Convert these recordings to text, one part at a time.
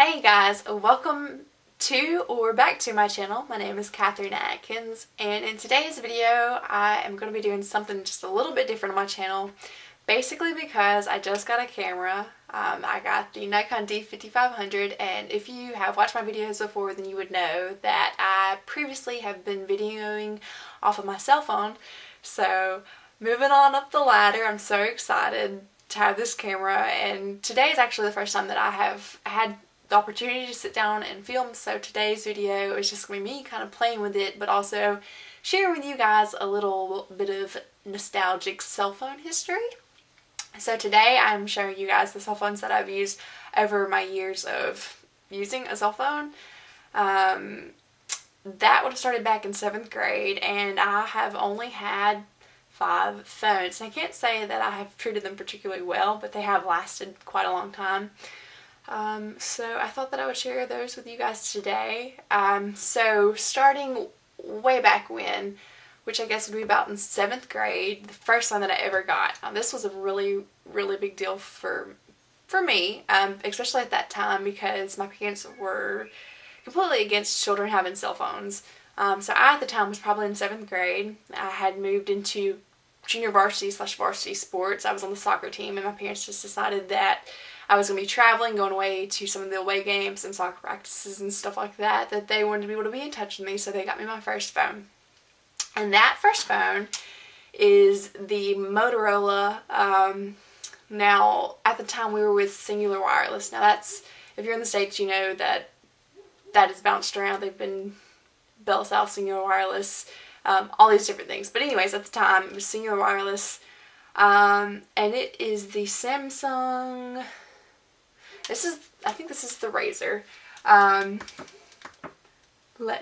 Hey guys, welcome to or back to my channel. My name is Catherine Atkins, and in today's video I am going to be doing something just a little bit different on my channel, basically because I just got a camera. I got the Nikon D5500, and if you have watched my videos before, then you would know that I previously have been videoing off of my cell phone. So moving on up the ladder, I'm so excited to have this camera, and today is actually the first time that I have had the opportunity to sit down and film. So today's video is just going to be me kind of playing with it, but also sharing with you guys a little bit of nostalgic cell phone history. So today I'm showing you guys the cell phones that I've used over my years of using a cell phone. That would have started back in 7th grade, and I have only had 5 phones. And I can't say that I have treated them particularly well, but they have lasted quite a long time. So I thought that I would share those with you guys today. So starting way back when, which I guess would be about in 7th grade, the first one that I ever got. This was a really big deal for me, especially at that time, because my parents were completely against children having cell phones. So I at the time was probably in 7th grade. I had moved into junior varsity/varsity sports. I was on the soccer team, and my parents just decided that I was going to be traveling, going away to some of the away games and soccer practices and stuff like that, that they wanted to be able to be in touch with me, so they got me my first phone. And that first phone is the Motorola. Now, at the time we were with Singular Wireless. Now that's, if you're in the States, you know that that has bounced around. They've been Bell South, Singular Wireless, all these different things. But anyways, at the time it was Singular Wireless. And it is the Samsung... I think this is the Razor. Let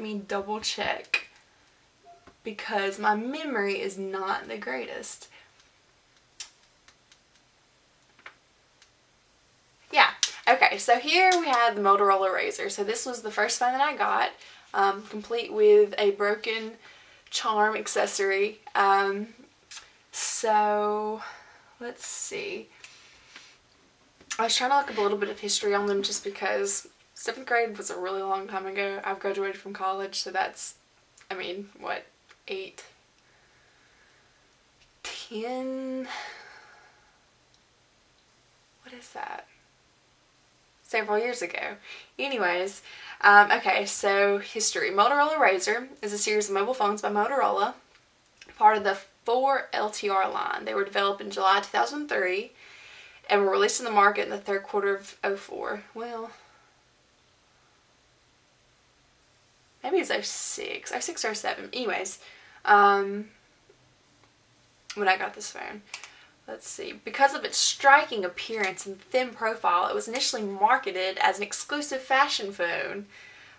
me double check, because my memory is not the greatest. Yeah, okay, so here we have the Motorola Razor. So this was the first phone that I got, complete with a broken charm accessory. So let's see. I was trying to look up a little bit of history on them just because 7th grade was a really long time ago. I've graduated from college, so that's, I mean, what, 8, 10, what is that? Several years ago. Anyways, okay, so history. Motorola Razor is a series of mobile phones by Motorola, part of the 4 LTR line. They were developed in July 2003. And were released in the market in the 3rd quarter of 2004. Well, maybe it's 06 or 07. Anyways, when I got this phone. Let's see. Because of its striking appearance and thin profile, it was initially marketed as an exclusive fashion phone.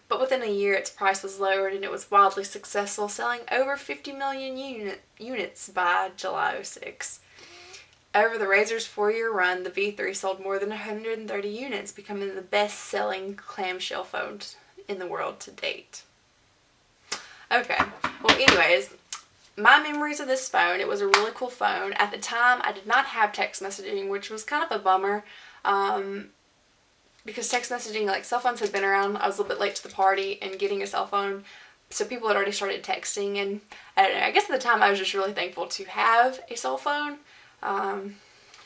But within a year, its price was lowered and it was wildly successful, selling over 50 million units by July 06. Over the Razor's 4-year run, the V3 sold more than 130 units, becoming the best-selling clamshell phone in the world to date. Okay, well anyways, my memories of this phone, it was a really cool phone. At the time, I did not have text messaging, which was kind of a bummer, because text messaging, like cell phones had been around. I was a little bit late to the party and getting a cell phone, so people had already started texting, and I don't know, I guess at the time I was just really thankful to have a cell phone.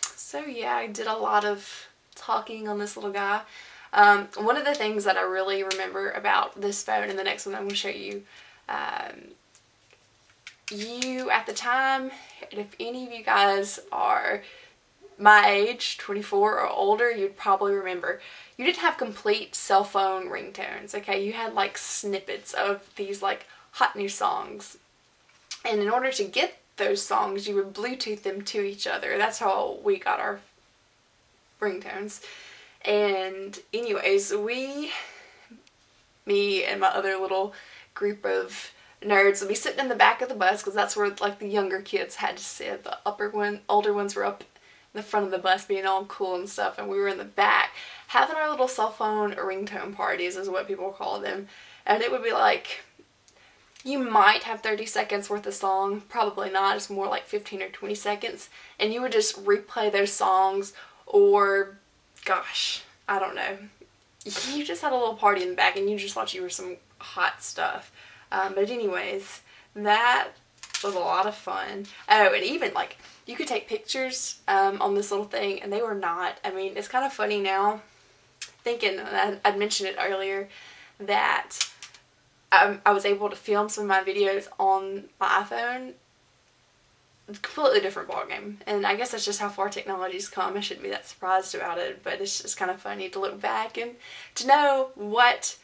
So yeah, I did a lot of talking on this little guy. One of the things that I really remember about this phone, and the next one I'm going to show you, you at the time, and if any of you guys are my age, 24 or older, you'd probably remember, you didn't have complete cell phone ringtones, okay? You had like snippets of these like hot new songs. And in order to get those songs, you would Bluetooth them to each other. That's how we got our ringtones. And anyways, me and my other little group of nerds would be sitting in the back of the bus, because that's where like the younger kids had to sit. The older ones were up in the front of the bus being all cool and stuff, and we were in the back having our little cell phone ringtone parties, is what people call them. And it would be like, you might have 30 seconds worth of song, probably not, it's more like 15 or 20 seconds, and you would just replay those songs, or gosh, I don't know, you just had a little party in the back and you just thought you were some hot stuff. But anyways, that was a lot of fun. Oh, and even like you could take pictures on this little thing, and they were not. I mean, it's kind of funny now thinking, I'd mentioned it earlier, that I was able to film some of my videos on my iPhone. Completely different ballgame, and I guess that's just how far technology's come. I shouldn't be that surprised about it, but it's just kind of funny to look back and to know what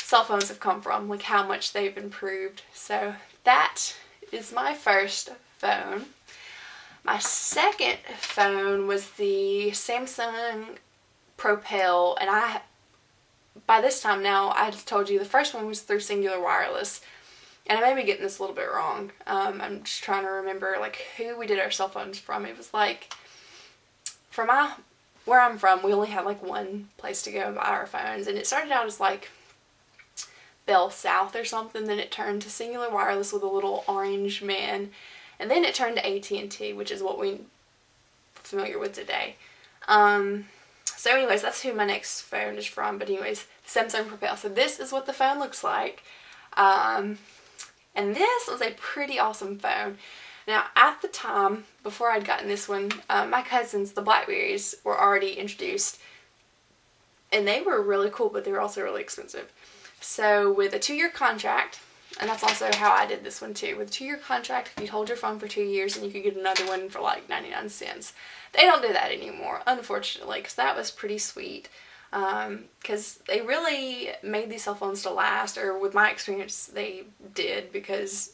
cell phones have come from, like how much they've improved. So that is my first phone. My second phone was the Samsung Propel, and by this time now, I told you the first one was through Singular Wireless. And I may be getting this a little bit wrong. I'm just trying to remember like who we did our cell phones from. It was like, where I'm from, we only had like one place to go buy our phones. And it started out as like Bell South or something. Then it turned to Singular Wireless with a little orange man. And then it turned to AT&T, which is what we're familiar with today. So anyways, that's who my next phone is from. But anyways, Samsung Propel. So this is what the phone looks like. And this was a pretty awesome phone. Now, at the time, before I'd gotten this one, my cousins, the Blackberries, were already introduced. And they were really cool, but they were also really expensive. So with a 2-year contract, and that's also how I did this one too. With a 2-year contract, if you'd hold your phone for 2 years, and you could get another one for like 99 cents. They don't do that anymore, unfortunately, because that was pretty sweet. Because they really made these cell phones to last, or with my experience they did, because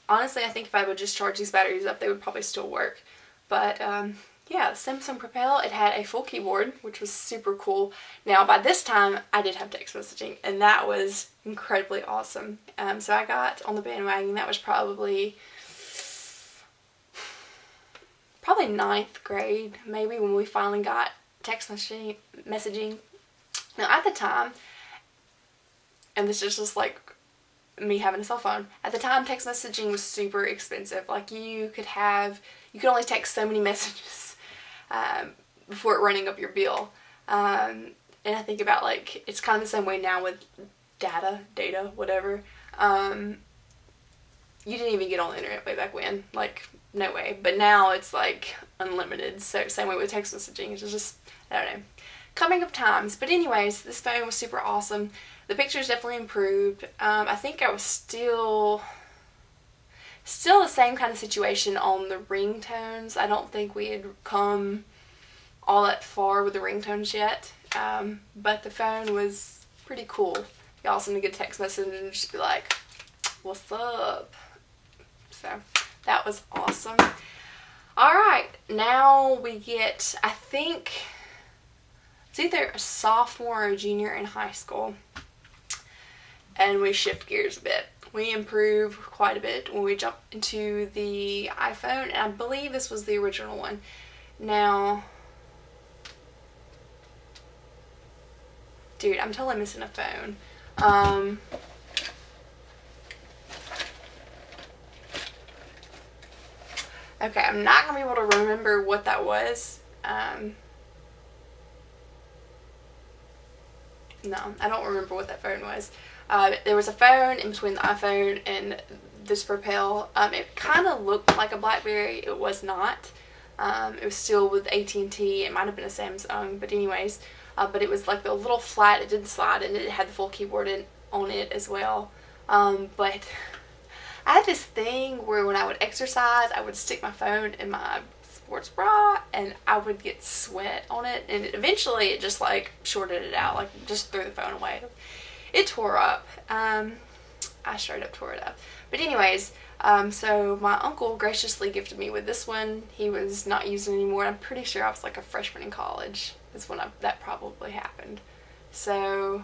honestly I think if I would just charge these batteries up they would probably still work. But yeah, the Samsung Propel, it had a full keyboard, which was super cool. Now by this time I did have text messaging, and that was incredibly awesome. So I got on the bandwagon. That was probably 9th grade maybe when we finally got text messaging. Now at the time, and this is just like me having a cell phone, at the time text messaging was super expensive. Like you could only text so many messages before it running up your bill. And I think about like, it's kind of the same way now with data, whatever. You didn't even get on the internet way back when, like no way. But now it's like unlimited. So same way with text messaging. It's just, I don't know, coming of times. But anyways, this phone was super awesome. The pictures definitely improved. I think I was still the same kind of situation on the ringtones. I don't think we had come all that far with the ringtones yet. But the phone was pretty cool. You also get a text message and just be like, what's up? So that was awesome. Alright, now we get, I think, it's either a sophomore or a junior in high school. And we shift gears a bit. We improve quite a bit when we jump into the iPhone. And I believe this was the original one. Now, dude, I'm totally missing a phone. Okay, I'm not going to be able to remember what that was. No, I don't remember what that phone was. There was a phone in between the iPhone and this Propel. It kind of looked like a BlackBerry. It was not. It was still with AT&T. It might have been a Samsung, but anyways. But it was like the little flat. It didn't slide, and it had the full keyboard on it as well. But I had this thing where when I would exercise, I would stick my phone in my sports bra and I would get sweat on it, and eventually it just like shorted it out, like just threw the phone away. It tore up. I straight up tore it up. But anyways, so my uncle graciously gifted me with this one. He was not using it anymore. I'm pretty sure I was like a freshman in college is when that probably happened. So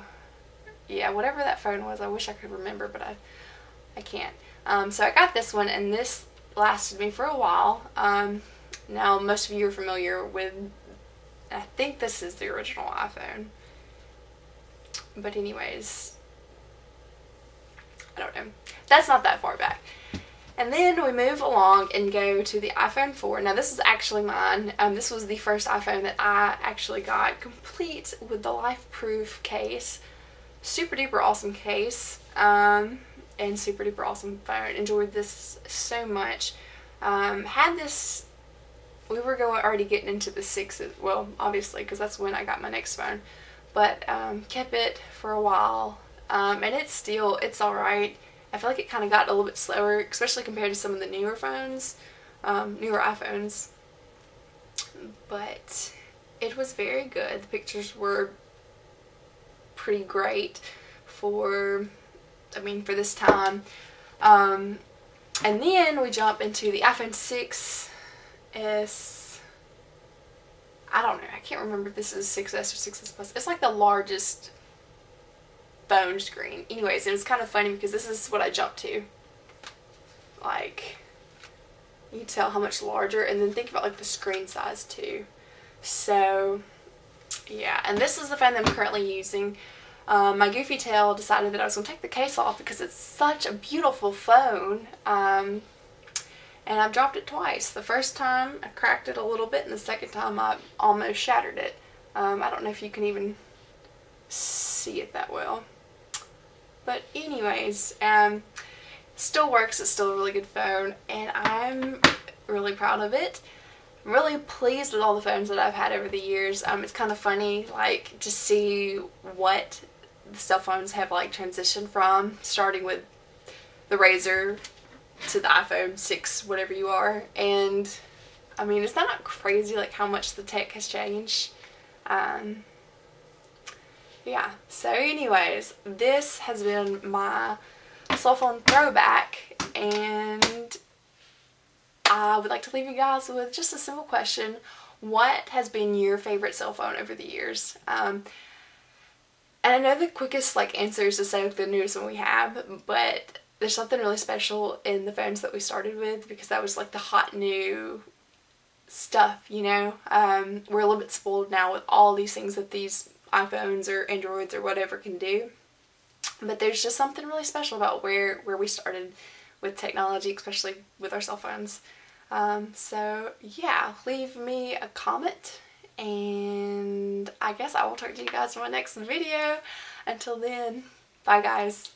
yeah, whatever that phone was, I wish I could remember, but I can't. So I got this one, and this lasted me for a while. Now most of you are familiar with, I think this is the original iPhone. But anyways, I don't know. That's not that far back. And then we move along and go to the iPhone 4. Now this is actually mine. This was the first iPhone that I actually got, complete with the life-proof case. Super duper awesome case. And super duper awesome phone. Enjoyed this so much. Had this, we were already getting into the 6s, well obviously because that's when I got my next phone. But kept it for a while. And it's alright. I feel like it kind of got a little bit slower, especially compared to some of the newer phones, newer iPhones. But it was very good. The pictures were pretty great for this time. And then we jump into the iPhone 6s. I don't know. I can't remember if this is 6S or 6S Plus. It's like the largest phone screen. Anyways, it was kind of funny because this is what I jumped to. Like, you can tell how much larger, and then think about like the screen size too. So yeah, and this is the phone that I'm currently using. My goofy tail decided that I was going to take the case off because it's such a beautiful phone. And I've dropped it twice. The first time I cracked it a little bit, and the second time I almost shattered it. I don't know if you can even see it that well. But anyways, still works. It's still a really good phone, and I'm really proud of it. I'm really pleased with all the phones that I've had over the years. It's kind of funny, like, to see what the cell phones have like transitioned from, starting with the Razr to the iPhone 6, whatever you are. And I mean, is that not crazy, like how much the tech has changed? Yeah, so anyways, this has been my cell phone throwback, and I would like to leave you guys with just a simple question. What has been your favorite cell phone over the years? And I know the quickest like answer is to say like the newest one we have, but there's something really special in the phones that we started with, because that was like the hot new stuff, you know. We're a little bit spoiled now with all these things that these iPhones or Androids or whatever can do, but there's just something really special about where we started with technology, especially with our cell phones. So yeah, leave me a comment, and I guess I will talk to you guys in my next video. Until then, bye guys.